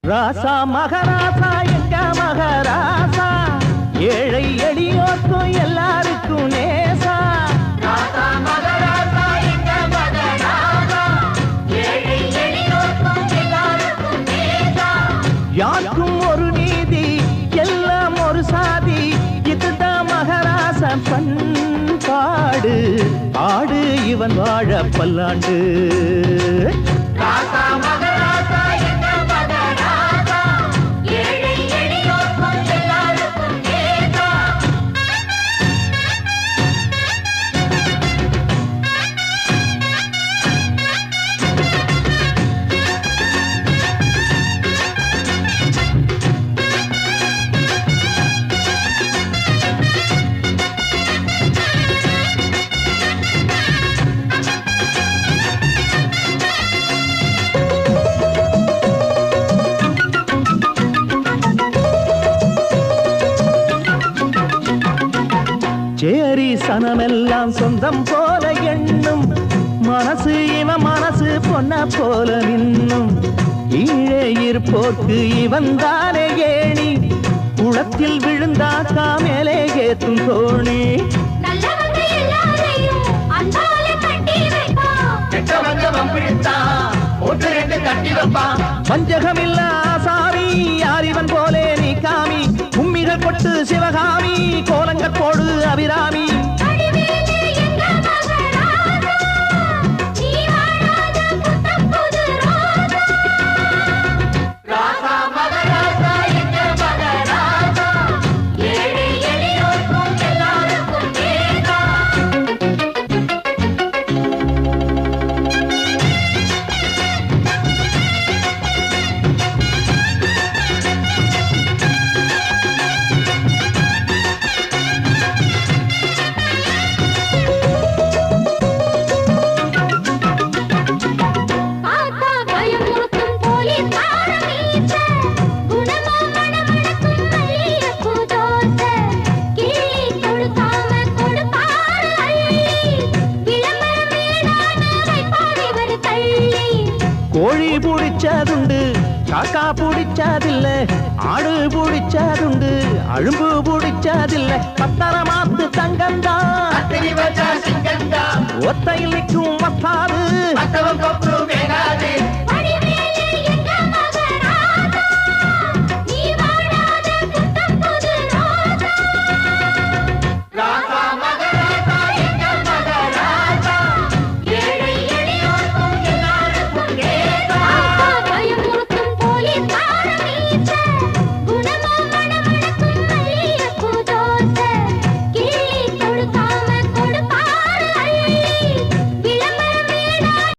ராசா மகராசா எங்க மகராசா ஏழை எளியோர்க்கும் எல்லாருக்கும் நேசா ராசா மகராசா எங்க மகராசா ஏழை எளியோர்க்கும் எல்லாருக்கும் நேசா யாருக்கும் ஒரு நீதி எல்லாம் ஒரு சாதி இதுதான் மகராசன் பண்பாடு ஆடு இவன் வாழ பல்லாண்டு ராசா மகராசா சேரி சனமெல்லாம் சொந்தம் போல எண்ணும் மனசு இவன் மனசு பொன்ன போல நின்னும் ஈழே இருப்போர்க்கு இவன் தானே ஏணி குளத்தில் விழுந்தாக்கா மேலே ஏத்தும் தோணி வஞ்சகமில்ல ஆசாமி யார் இவன் போலே நீ காமி உம்மிகள் கொட்டு சிவகாமி கோலங்கள் போடு அபிராமி கோழி பிடிச்சதுண்டு காக்கா பிடிச்சதில்ல ஆடு பிடிச்சதுண்டு அழும்பு பிடிச்சதில்ல பத்தரமாத்து தங்கந்தா ஒத்தையில் நிற்கும் மத்தாது